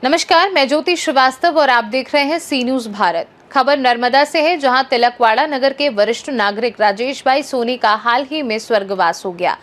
नमस्कार, मैं ज्योति श्रीवास्तव और आप देख रहे हैं सी न्यूज भारत। खबर नर्मदा से है, जहां तिलकवाड़ा नगर के वरिष्ठ नागरिक राजेश भाई सोनी का हाल ही में स्वर्गवास हो गया,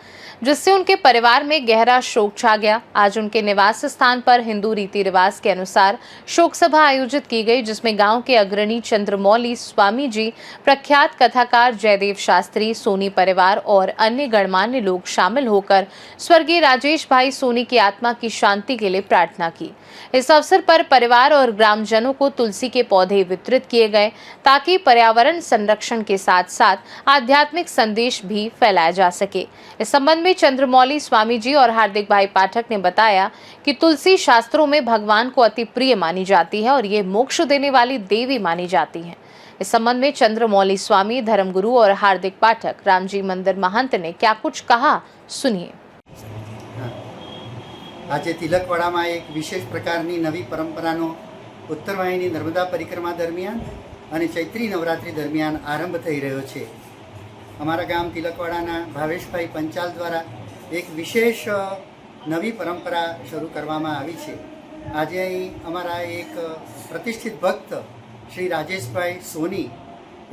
जिससे उनके परिवार में गहरा शोक छा गया। आज उनके निवास स्थान पर हिंदू रीति रिवाज के अनुसार शोक सभा आयोजित की गई, जिसमें गांव के अग्रणी चंद्रमौली स्वामी जी, प्रख्यात कथाकार जयदेव शास्त्री, सोनी परिवार और अन्य गणमान्य लोग शामिल होकर स्वर्गीय राजेश भाई सोनी की आत्मा की शांति के लिए प्रार्थना की। इस अवसर पर परिवार और ग्रामजनों को तुलसी के पौधे वितरित किए गए, ताकि पर्यावरण संरक्षण के साथ साथ आध्यात्मिक संदेश भी फैलाया जा सके। इस संबंध में चंद्रमौली स्वामी जी और हार्दिक भाई पाठक ने बताया कि तुलसी शास्त्रों में भगवान को अति प्रिय मानी जाती है और ये मोक्ष देने वाली देवी मानी जाती है। इस संबंध में चंद्रमौली स्वामी, धर्मगुरु और हार्दिक पाठक, रामजी मंदिर महंत ने क्या कुछ कहा, सुनिए। आज तिलकवाड़ा एक विशेष प्रकारनी नवी परंपरानो उत्तरवाहिनी नर्मदा परिक्रमा दरमियान और चैत्री नवरात्रि दरमियान आरंभ थई रह्यो छे। अमारा गाम तिलकवाड़ा भावेशभाई पंचाल द्वारा एक विशेष नवी परंपरा शुरू करवामां आवी छे। आज अहीं अमारा एक प्रतिष्ठित भक्त श्री राजेशभाई सोनी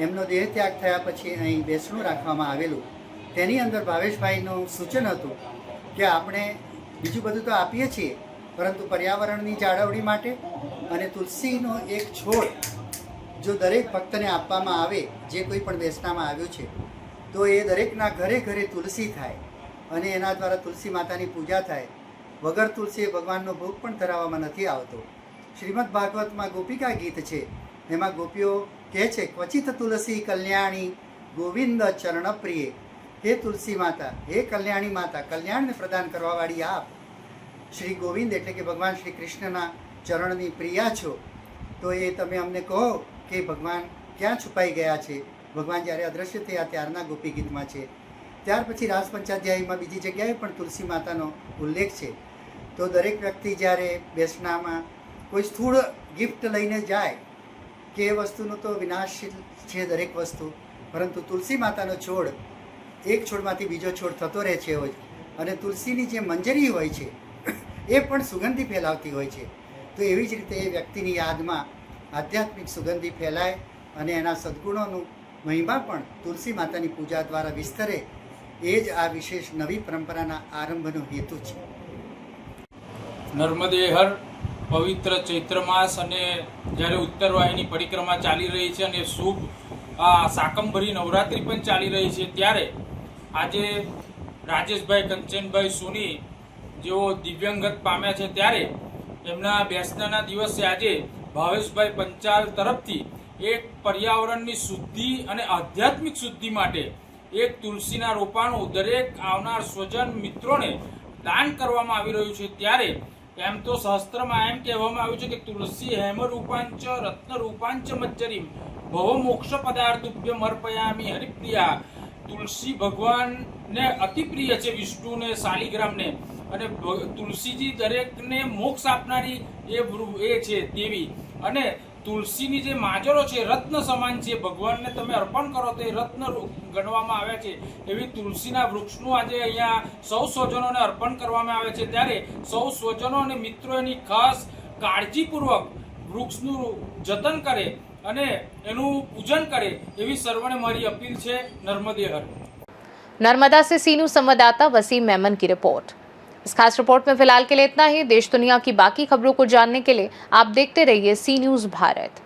एमनो देहत्याग थया पछी अहीं बेसणुं राखवामां आवेलुं। तेनी अंदर भावेशभाईनुं सूचन हतुं के आपणे बीजू बधुं तो आपीए छीए, परंतु पर्यावरणनी जाळवणी माटे अने तुलसीनो एक छोड़ जो दरेक भक्तने आपवामां आवे, जे कोई पण बेसणामां आव्युं छे तो ए दरेकना घरे घरे तुलसी थाय अने एना द्वारा तुलसी मातानी पूजा थाय। वगर तुलसीए भगवाननो भोग पण धराववामां नथी आवतो। श्रीमद भागवतमां गोपिका गीत छे, एमां गोपीओ कहे छे, क्वचित तुलसी कल्याणी गोविंद चरण प्रिय। हे तुलसी माता, हे कल्याणी माता, कल्याण ने प्रदान करवावाड़ी आप श्री गोविंद एटले के भगवान श्री कृष्णना चरणनी प्रिया छो। तो ये तमे अमने कहो कि भगवान क्या छुपाई गया छे। भगवान ज्यारे अदृश्य थया त्यारना गोपी गीतमां छे। त्यार पछी रास पंचाध्यायीमां बीजी जग्याए पण तुलसी मातानो उल्लेख छे। तो दरेक व्यक्ति ज्यारे बेसणामां कोई स्थूल गिफ्ट लईने जाय के वस्तुनो तो विनाशशील छे दरेक वस्तु, परंतु तुलसी मातानो छोड़ एक छोड़मांथी बीजो छोड़ थतो रहे छे। अने तुलसीनी जे मंजरी होय छे ए पण सुगंधी फैलावती होय छे। तो एवी ज रीते ए व्यक्तिनी यादमां आध्यात्मिक सुगंधी फैलाय अने एना सद्गुणोनुं महिमा पण तुलसी मातानी पूजा द्वारा विस्तरे, ए ज आ विशेष नवी परंपराना आरंभनो हेतु छे। नर्मदेहर पवित्र चैत्र मास अने ज्यारे उत्तरवाहिनी परिक्रमा चाली रही है अने शुभ साकंभरी नवरात्रि पण चाली रही है, त्यारे આજે રાજેશભાઈ કંચનભાઈ સોની જેઓ દિવ્યાંગત પામ્યા છે, ત્યારે એમના બેસણાના દિવસે આજે ભાવેશભાઈ પંચાલ તરફથી એક પર્યાવરણની શુદ્ધિ અને આધ્યાત્મિક શુદ્ધિ માટે એક તુલસીના રોપાનું દરેક આવનાર સ્વજન મિત્રોને દાન કરવામાં આવી રહ્યું છે। ત્યારે એમ તો શાસ્ત્રમાં એમ કહેવામાં આવ્યું છે કે તુલસી હેમરૂપાંચ રત્નરૂપાંચ મજ્જરીમ ભવ મોક્ષ પદાર્થુભ્યમ અર્પયામિ હરિપ્રિયા। तुलसी भगवान ने अति प्रिय है, विष्णु ने शालिग्राम ने, अने तुलसीजी दरेक ने मोक्ष आपनारी ए छे देवी। अने तुलसीनी जे माजरो छे रत्न समान छे, भगवान ने तमे अर्पण करो तो रत्न गणवामां आवे छे। एवी तुलसीना वृक्षनुं आज अहींया सौ स्वजनोने अर्पण करवामां आवे छे, त्यारे सौ स्वजनो अने मित्रोनी खास काळजीपूर्वक वृक्षनुं जतन करे अने एनु पूजन करे, एवी सर्वने मारी अपील छे। नर्मदेहर नर्मदा से सी न्यूज संवाददाता वसीम मेमन की रिपोर्ट। इस खास रिपोर्ट में फिलहाल के लिए इतना ही। देश दुनिया की बाकी खबरों को जानने के लिए आप देखते रहिए सी न्यूज भारत।